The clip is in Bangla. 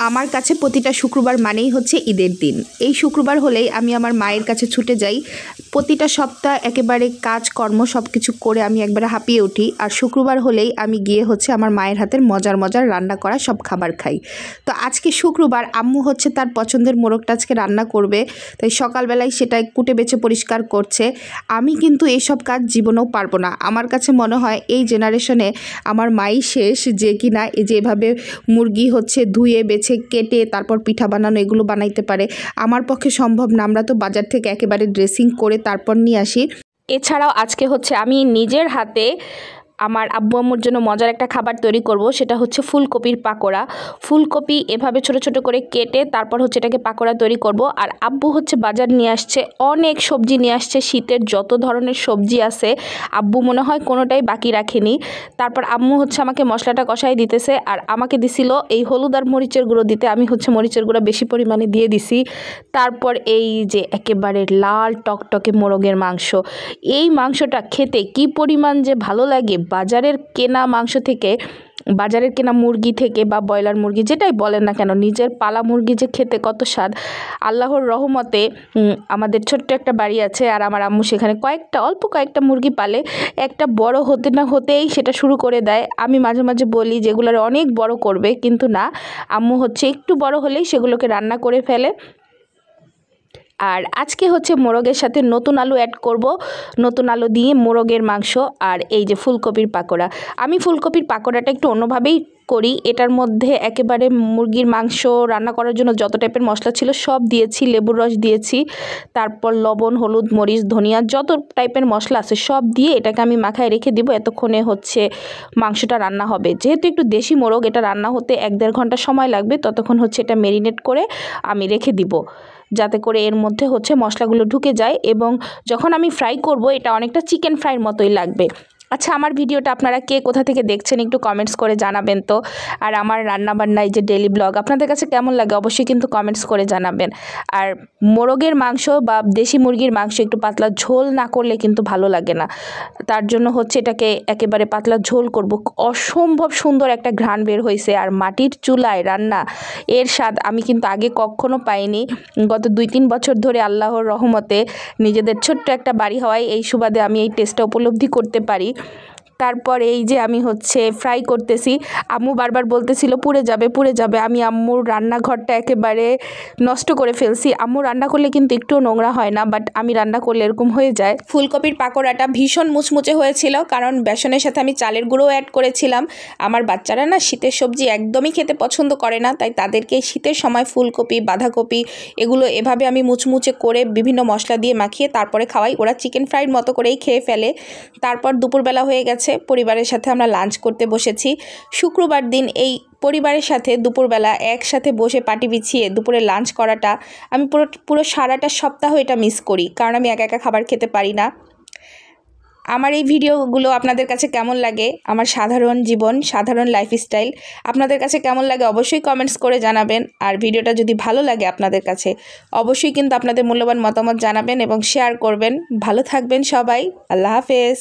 আমার কাছে প্রতিটা শুক্রবার মানেই হচ্ছে ঈদের দিন। এই শুক্রবার হলেই আমি আমার মায়ের কাছে ছুটে যাই। প্রতিটা সপ্তাহ একেবারে কাজকর্ম সব কিছু করে আমি একবারে হাঁপিয়ে উঠি। আর শুক্রবার হলেই আমি গিয়ে হচ্ছে আমার মায়ের হাতের মজার মজার রান্না করা সব খাবার খাই। তো আজকে শুক্রবার আম্মু হচ্ছে তার পছন্দের মোরগটা আজকে রান্না করবে, তাই সকালবেলায় সেটা কুটে বেছে পরিষ্কার করছে। আমি কিন্তু এইসব কাজ জীবনেও পারবো না। আমার কাছে মনে হয় এই জেনারেশনে আমার মাই শেষ, যে কিনা এই যে এভাবে মুরগি হচ্ছে ধুয়ে বেছে কেটে তারপর পিঠা বানানো এগুলো বানাইতে পারে। আমার পক্ষে সম্ভব না। আমরা তো বাজার থেকে একেবারে ড্রেসিং করে তারপর নিয়ে আসি। এছাড়াও আজকে হচ্ছে আমি নিজের হাতে আমার আব্বু আম্মুর জন্য মজার একটা খাবার তৈরি করব, সেটা হচ্ছে ফুলকপির পাকোড়া। ফুলকপি এভাবে ছোট ছোট করে কেটে তারপর হচ্ছে এটাকে পাকোড়া তৈরি করব। আর আব্বু হচ্ছে বাজার নিয়ে আসছে, অনেক সবজি নিয়ে আসছে, শীতের যত ধরনের সবজি আছে আব্বু মনে হয় কোনোটাই বাকি রাখেনি। তারপর আম্মু হচ্ছে আমাকে মশলাটা কষাই দিতেছে, আর আমাকে দিছিল এই হলুদ আর মরিচের গুঁড়ো দিতে। আমি হচ্ছে মরিচের গুঁড়ো বেশি পরিমাণে দিয়ে দিছি। তারপর এই যে একেবারে লাল টকটকে মোরগের মাংস, এই মাংসটা খেতে কি পরিমাণ যে ভালো লাগে। বাজারের কেনা মাংস থেকে, বাজারের কেনা মুরগি থেকে বা ব্রয়লার মুরগি যেটাই বলেন না কেন, নিজের পালা মুরগি যে খেতে কত স্বাদ। আল্লাহর রহমতে আমাদের ছোট্ট একটা বাড়ি আছে, আর আমার আম্মু সেখানে অল্প কয়েকটা মুরগি পালে। একটা বড় হতে না হতেই সেটা শুরু করে দেয়। আমি মাঝে মাঝে বলি যেগুলোর অনেক বড় করবে, কিন্তু না, আম্মু হচ্ছে একটু বড় হলেই সেগুলোকে রান্না করে ফেলে। আর আজকে হচ্ছে মোরগের সাথে নতুন আলু অ্যাড করব, নতুন আলু দিয়ে মোরগের মাংস আর এই যে ফুলকপির পাকোড়া। আমি ফুলকপির পাকোড়াটা একটু অন্যভাবেই করি। এটার মধ্যে একেবারে মুরগির মাংস রান্না করার জন্য যত টাইপের মশলা ছিল সব দিয়েছি, লেবুর রস দিয়েছি, তারপর লবণ, হলুদ, মরিচ, ধনিয়া, যত টাইপের মশলা আছে সব দিয়ে এটাকে আমি মাখায় রেখে দিব। এতক্ষণে হচ্ছে মাংসটা রান্না হবে। যেহেতু একটু দেশি মোরগ, এটা রান্না হতে 1-1.5 ঘন্টা সময় লাগবে। ততক্ষণ হচ্ছে এটা ম্যারিনেট করে আমি রেখে দিব, যাতে করে এর মধ্যে হচ্ছে মশলাগুলো ঢুকে যায়, এবং যখন আমি ফ্রাই করব এটা অনেকটা চিকেন ফ্রাইয়ের মতোই লাগবে। আচ্ছা, আমার ভিডিওটা আপনারা কে কোথা থেকে দেখছেন একটু কমেন্টস করে জানাবেন তো। আর আমার রান্নাবান্না এই যে ডেইলি ব্লগ আপনাদের কাছে কেমন লাগে অবশ্যই কিন্তু কমেন্টস করে জানাবেন। আর মোরগের মাংস বা দেশি মুরগির মাংস একটু পাতলা ঝোল না করলে কিন্তু ভালো লাগে না। তার জন্য হচ্ছে এটাকে একেবারে পাতলা ঝোল করব। অসম্ভব সুন্দর একটা ঘ্রাণ বের হয়েছে, আর মাটির চুলায় রান্না এর স্বাদ আমি কিন্তু আগে কখনো পাইনি। গত 2-3 বছর ধরে আল্লাহর রহমতে নিজেদের ছোট্ট একটা বাড়ি হওয়ায় এই সুবাদে আমি এই টেস্টটা উপলব্ধি করতে পারি। তারপর এই যে আমি হচ্ছে ফ্রাই করতেছি, আম্মু বারবার বলতেছিল পুড়ে যাবে পুড়ে যাবে। আমি আম্মুর রান্নাঘরটা একেবারে নষ্ট করে ফেলছি। আম্মু রান্না করলে কিন্তু একটুও নোংরা হয় না, বাট আমি রান্না করলে এরকম হয়ে যায়। ফুলকপির পাকোড়াটা ভীষণ মুচমুচে হয়েছিল, কারণ বেসনের সাথে আমি চালের গুঁড়োও অ্যাড করেছিলাম। আমার বাচ্চারা না শীতের সবজি একদমই খেতে পছন্দ করে না, তাই তাদেরকে শীতের সময় ফুলকপি, বাঁধাকপি এগুলো এভাবে আমি মুচমুচে করে বিভিন্ন মশলা দিয়ে মাখিয়ে তারপরে খাওয়াই। ওরা চিকেন ফ্রাইড মতো করেই খেয়ে ফেলে। তারপর দুপুরবেলা হয়ে গেছে, পরিবারের সাথে আমরা লাঞ্চ করতে বসেছি। শুক্রবার দিন এই পরিবারের সাথে দুপুরবেলা একসাথে বসে পাটি বিছিয়ে দুপুরে লাঞ্চ করাটা আমি পুরো সারাটা সপ্তাহ এটা মিস করি, কারণ আমি একা একা খাবার খেতে পারি না। আমার এই ভিডিওগুলো আপনাদের কাছে কেমন লাগে, আমার সাধারণ জীবন, সাধারণ লাইফস্টাইল আপনাদের কাছে কেমন লাগে অবশ্যই কমেন্টস করে জানাবেন। আর ভিডিওটা যদি ভালো লাগে আপনাদের কাছে অবশ্যই কিন্তু আপনাদের মূল্যবান মতামত জানাবেন এবং শেয়ার করবেন। ভালো থাকবেন সবাই, আল্লাহ হাফেজ।